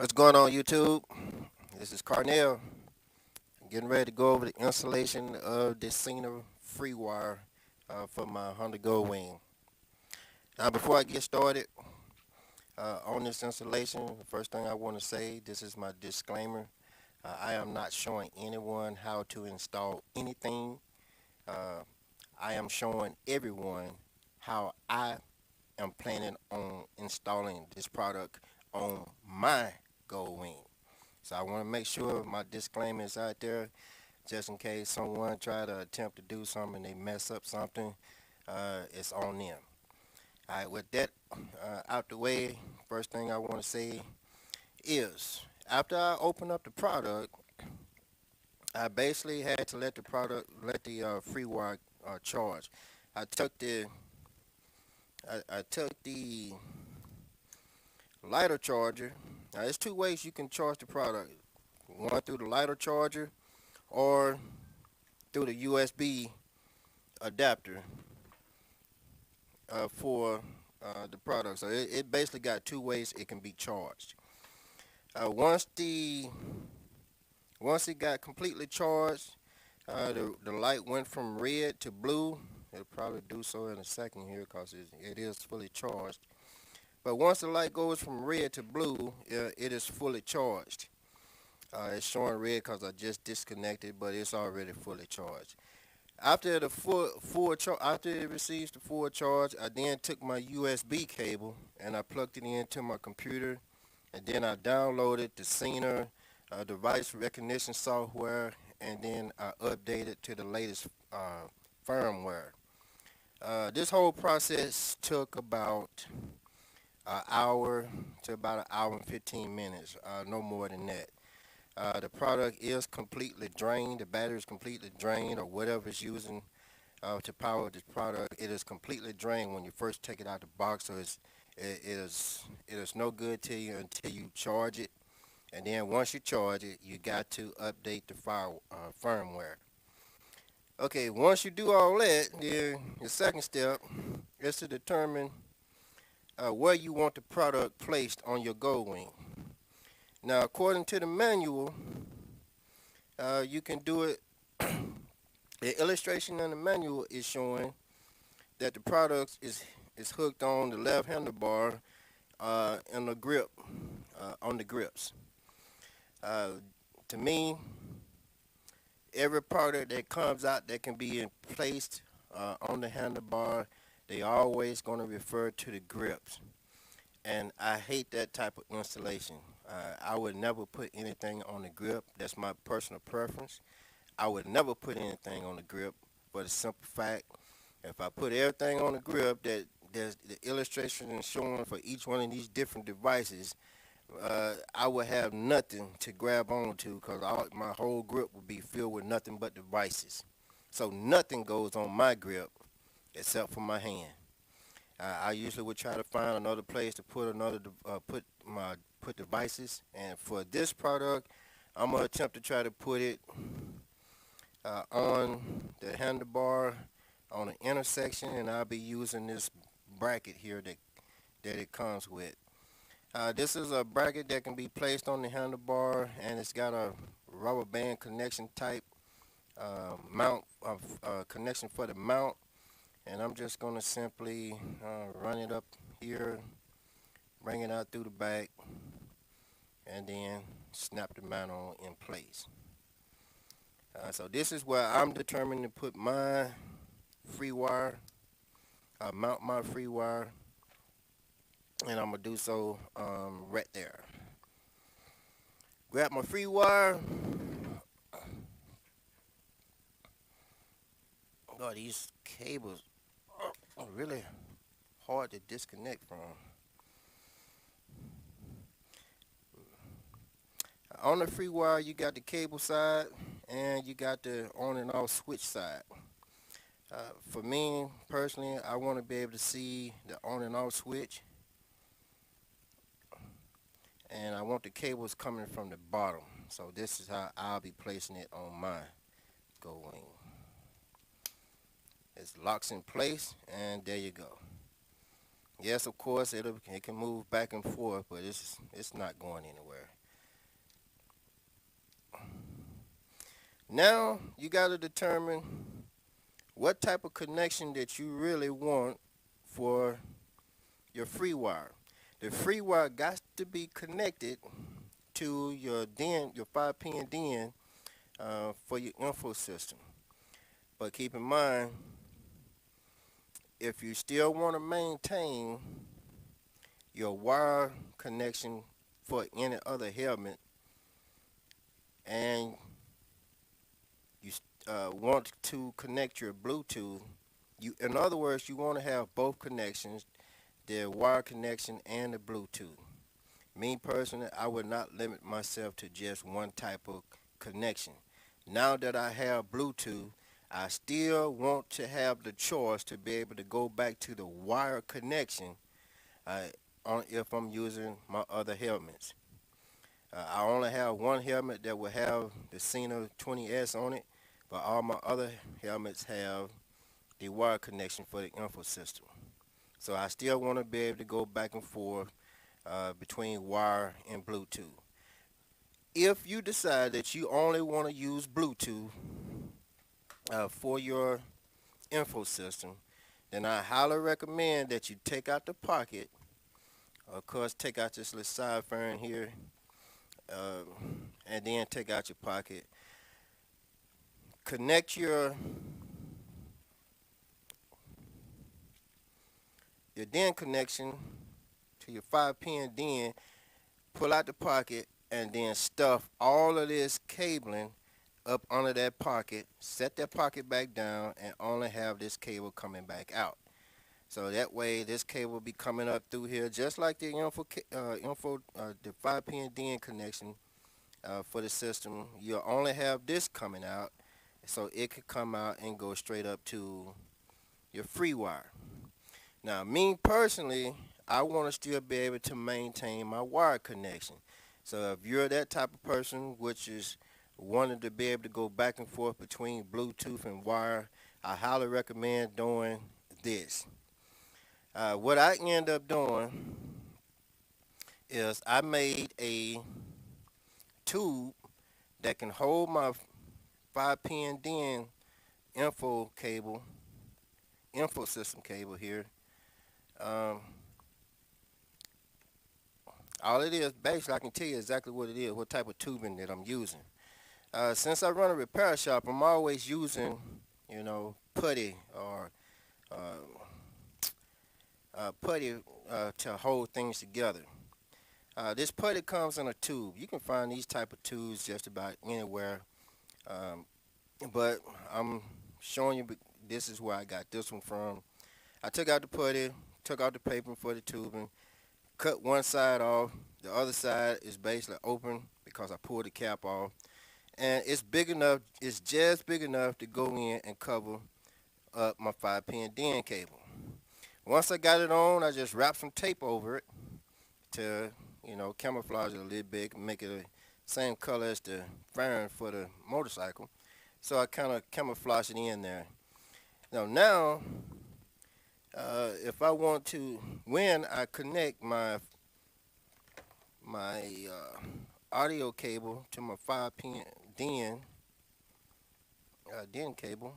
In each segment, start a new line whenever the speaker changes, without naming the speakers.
What's going on, YouTube? This is Carnell. Getting ready to go over the installation of the Sena Freewire for my Honda Goldwing. Now, before I get started on this installation, the first thing I want to say, this is my disclaimer. I am not showing anyone how to install anything. Uh, I am showing everyone how I am planning on installing this product on my Goldwing. So I want to make sure my disclaimer is out there just in case someone try to attempt to do something and they mess up something. It's on them. All right, with that out the way, first thing I want to say is after I open up the product, I basically had to let the FreeWire charge. I took the I took the lighter charger. Now, there's two ways you can charge the product. One through the lighter charger or through the USB adapter for the product. So it basically got two ways it can be charged. Once it got completely charged, the light went from red to blue. It'll probably do so in a second here because it is fully charged. But once the light goes from red to blue, it is fully charged. It's showing red because I just disconnected, but it's already fully charged. After after it receives the full charge, I then took my USB cable and I plugged it into my computer, and then I downloaded the Sena device recognition software, and then I updated to the latest firmware. This whole process took about an hour to about an hour and 15 minutes, no more than that. The product is completely drained. The battery is completely drained, or whatever it's using to power this product. It is completely drained when you first take it out the box. So it is no good to you until you charge it. And then once you charge it, you got to update the firmware. Okay, once you do all that, then the second step is to determine where you want the product placed on your Goldwing. Now, according to the manual, you can do it. The illustration in the manual is showing that the product is hooked on the left handlebar and the grip on the grips. To me, every product that comes out that can be placed on the handlebar, they always going to refer to the grips. And I hate that type of installation. I would never put anything on the grip. That's my personal preference. I would never put anything on the grip for the simple fact, if I put everything on the grip that there's the illustration is showing for each one of these different devices, I would have nothing to grab onto because my whole grip would be filled with nothing but devices. So nothing goes on my grip except for my hand. I usually would try to find another place to put devices, and for this product, I'm gonna attempt to try to put it on the handlebar on the intersection, and I'll be using this bracket here that it comes with. This is a bracket that can be placed on the handlebar, and it's got a rubber band connection type mount connection for the mount. And I'm just going to simply run it up here, bring it out through the back, and then snap the mount on in place. So this is where I'm determined to put my free wire, mount my free wire, and I'm going to do so right there. Grab my free wire. Oh, these cables are really hard to disconnect from. On the free wire, you got the cable side and you got the on and off switch side. For me personally, I want to be able to see the on and off switch, and I want the cables coming from the bottom. So this is how I'll be placing it on my Goldwing. It locks in place, and there you go. Yes, of course, it can move back and forth, but it's not going anywhere. Now you got to determine what type of connection that you really want for your free wire. The free wire got to be connected to your DIN, your 5-pin DIN for your info system. But keep in mind, if you still want to maintain your wire connection for any other helmet, and you want to connect your Bluetooth, in other words, you want to have both connections, the wire connection and the Bluetooth. Me personally, I would not limit myself to just one type of connection. Now that I have Bluetooth, I still want to have the choice to be able to go back to the wire connection uh, if I'm using my other helmets. I only have one helmet that will have the Sena 20S on it, but all my other helmets have the wire connection for the info system. So I still want to be able to go back and forth between wire and Bluetooth. If you decide that you only want to use Bluetooth for your info system, then I highly recommend that you take out the pocket, of course take out this little side fern here, uh, and then take out your pocket. Connect your DIN connection to your 5-pin DIN, pull out the pocket, and then stuff all of this cabling up under that pocket, set that pocket back down, and only have this cable coming back out. So that way this cable will be coming up through here just like the the 5-pin DIN connection for the system. You'll only have this coming out, so it could come out and go straight up to your free wire. Now, me personally, I want to still be able to maintain my wire connection. So if you're that type of person which is wanting to be able to go back and forth between Bluetooth and wire, I highly recommend doing this. What I end up doing is I made a tube that can hold my 5-pin DIN info cable, info system cable here. Um, all it is, basically, I can tell you exactly what it is, what type of tubing that I'm using. Since I run a repair shop, I'm always using, putty or uh, putty to hold things together. This putty comes in a tube. You can find these type of tubes just about anywhere, um, but I'm showing you this is where I got this one from. I took out the putty, took out the paper for the tubing, cut one side off. The other side is basically open because I pulled the cap off. And it's big enough, it's just big enough to go in and cover up my 5-pin DIN cable. Once I got it on, I just wrapped some tape over it to, camouflage it a little bit, make it the same color as the fairing for the motorcycle. So I kind of camouflage it in there. Now, if I want to, when I connect my audio cable to my 5-pin DIN cable,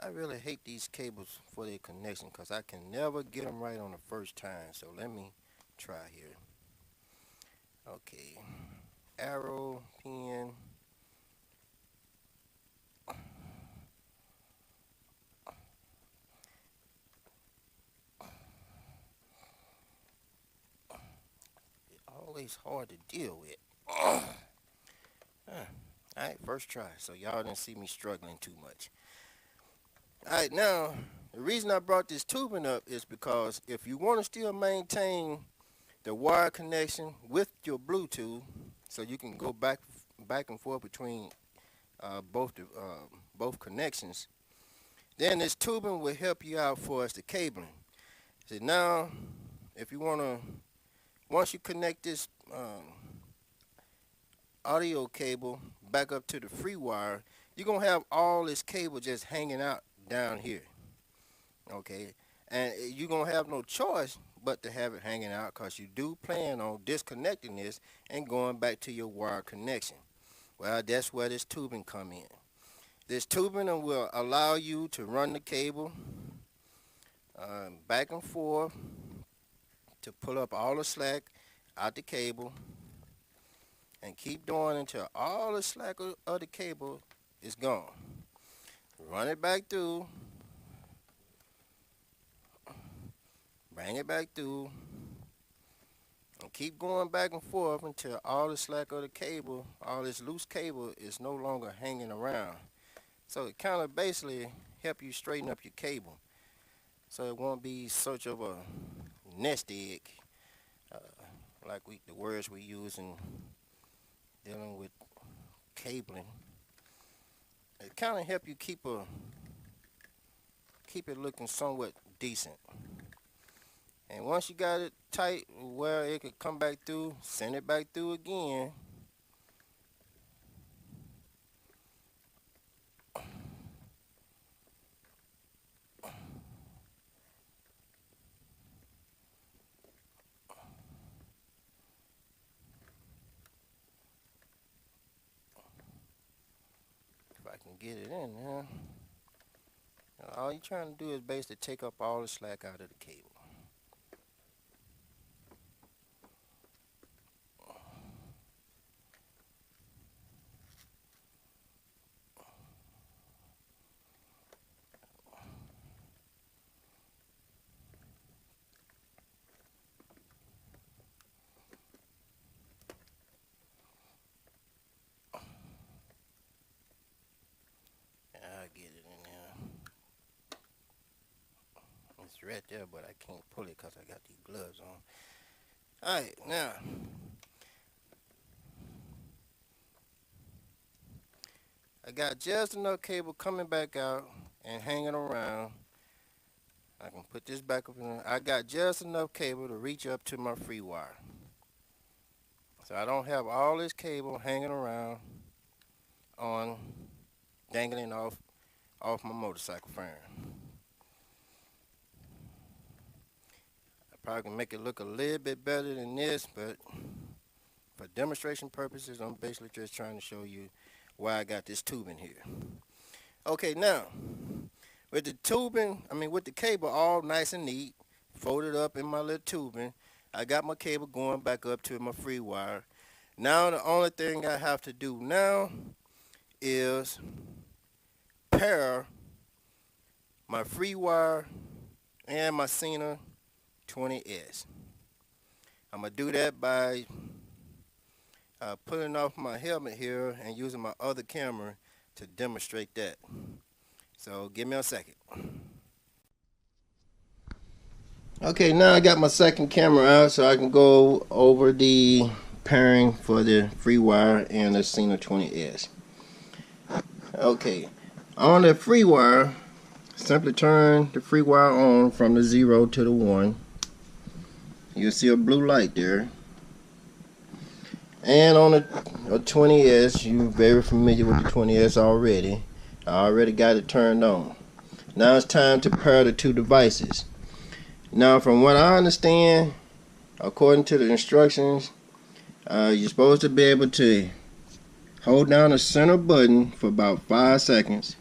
I really hate these cables for their connection because I can never get them right on the first time. So let me try here. Okay, arrow pin. Always hard to deal with. Alright, first try. So y'all didn't see me struggling too much. Alright, now, the reason I brought this tubing up is because if you want to still maintain the wire connection with your Bluetooth, so you can go back and forth between both connections, then this tubing will help you out for us the cabling. So now, if you want to, once you connect this audio cable back up to the free wire, you're going to have all this cable just hanging out down here. Okay. And you're going to have no choice but to have it hanging out because you do plan on disconnecting this and going back to your wire connection. Well, that's where this tubing come in. This tubing will allow you to run the cable back and forth to pull up all the slack out the cable and keep doing until all the slack of the cable is gone. Run it back through, bring it back through, and keep going back and forth until all the slack of the cable, all this loose cable is no longer hanging around. So it kind of basically help you straighten up your cable. So it won't be such of a nest egg, uh, like the words we use in dealing with cabling. It kind of help you keep it looking somewhat decent. And once you got it tight where it could come back through, send it back through again. If I can get it in there. All you're trying to do is basically take up all the slack out of the cable. I get it in there. It's right there, but I can't pull it because I got these gloves on. Alright, now, I got just enough cable coming back out and hanging around. I can put this back up in there. I got just enough cable to reach up to my free wire. So I don't have all this cable hanging around on dangling off my motorcycle frame. I probably can make it look a little bit better than this, but for demonstration purposes, I'm basically just trying to show you why I got this tubing here. Okay, now, with the tubing, with the cable all nice and neat, folded up in my little tubing, I got my cable going back up to my free wire. Now the only thing I have to do now is pair my free wire and my Sena 20S. I'm going to do that by pulling off my helmet here and using my other camera to demonstrate that. So give me a second. Okay, now I got my second camera out so I can go over the pairing for the free wire and the Sena 20S. Okay, on the free wire, simply turn the free wire on from the 0 to the 1. You'll see a blue light there. And on a 20S, you're very familiar with the 20S already. I already got it turned on. Now it's time to pair the two devices. Now from what I understand, according to the instructions, you're supposed to be able to hold down the center button for about 5 seconds.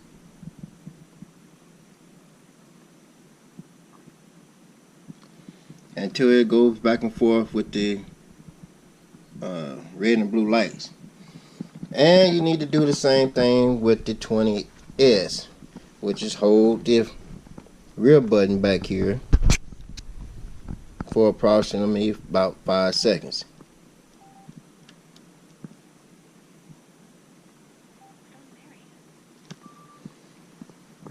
Until it goes back and forth with the red and blue lights. And you need to do the same thing with the 20S, which is hold the rear button back here for approximately about 5 seconds.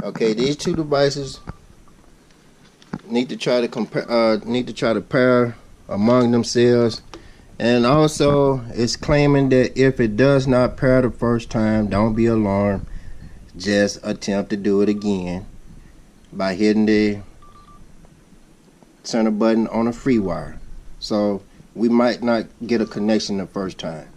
Okay, these two devices need to try to pair among themselves. And also, it's claiming that if it does not pair the first time, don't be alarmed. Just attempt to do it again by hitting the center button on a free wire. So we might not get a connection the first time.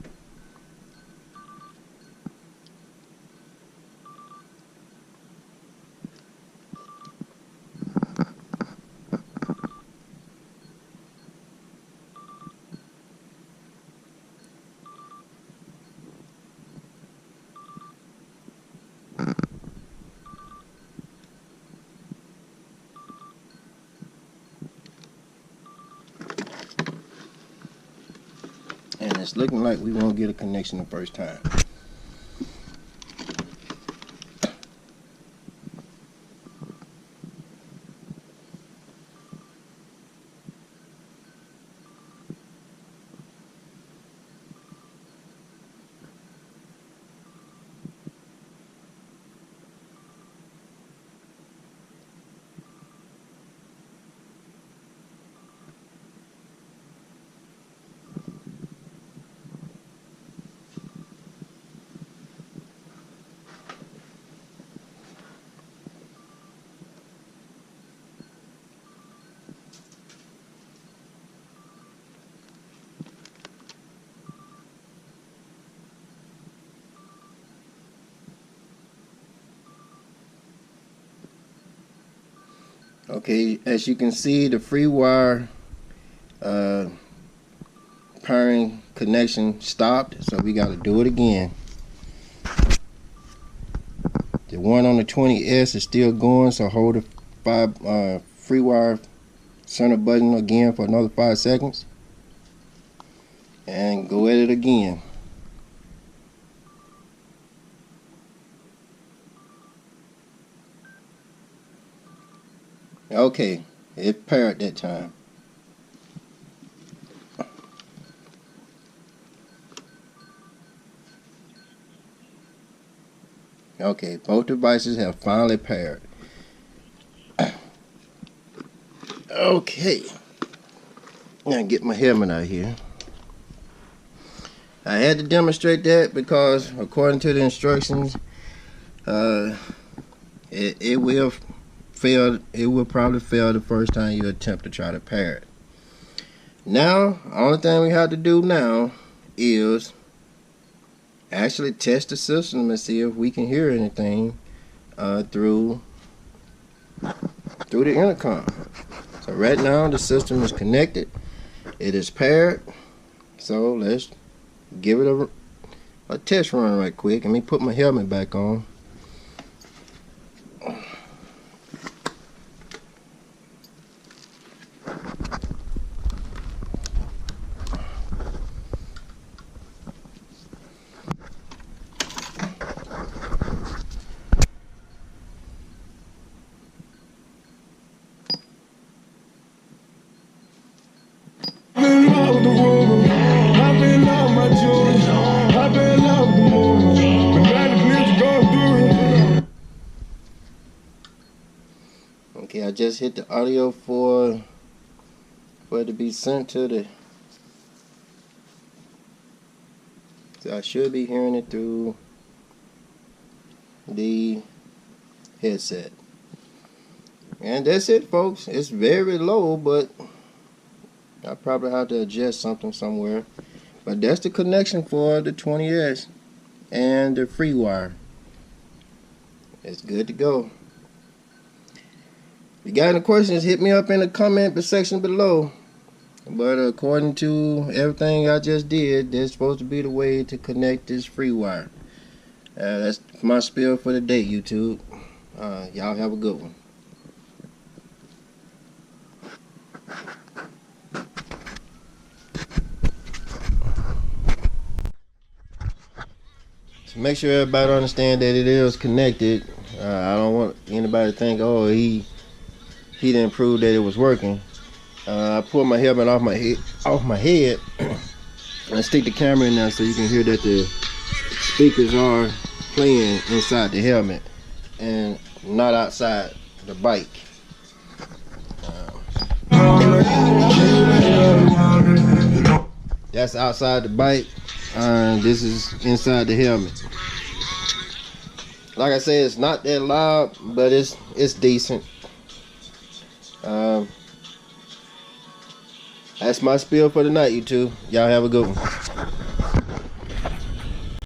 It's looking like we won't get a connection the first time. Okay, as you can see, the Freewire pairing connection stopped, so we got to do it again. The one on the 20S is still going, so hold the Freewire center button again for another 5 seconds and go at it again. Okay, it paired that time. Okay, both devices have finally paired. Okay, now get my helmet out here. I had to demonstrate that because according to the instructions, it will fail. It will probably fail the first time you attempt to try to pair it. Now, only thing we have to do now is actually test the system and see if we can hear anything through the intercom. So right now the system is connected. It is paired. So let's give it a test run right quick. Let me put my helmet back on. Okay, I just hit the audio for it to be sent to the. So I should be hearing it through the headset. And that's it, folks. It's very low, but I probably have to adjust something somewhere. But that's the connection for the 20S and the Freewire. It's good to go. If you got any questions, hit me up in the comment section below. But according to everything I just did, that's supposed to be the way to connect this Freewire. That's my spiel for the day, YouTube. Y'all have a good one. So make sure everybody understand that it is connected. I don't want anybody to think, oh, he didn't prove that it was working. I pulled my helmet off my head and stick the camera in there so you can hear that the speakers are playing inside the helmet and not outside the bike. That's outside the bike. This is inside the helmet. Like I said, it's not that loud, but it's decent. That's my spiel for the night, YouTube. Y'all have a good one.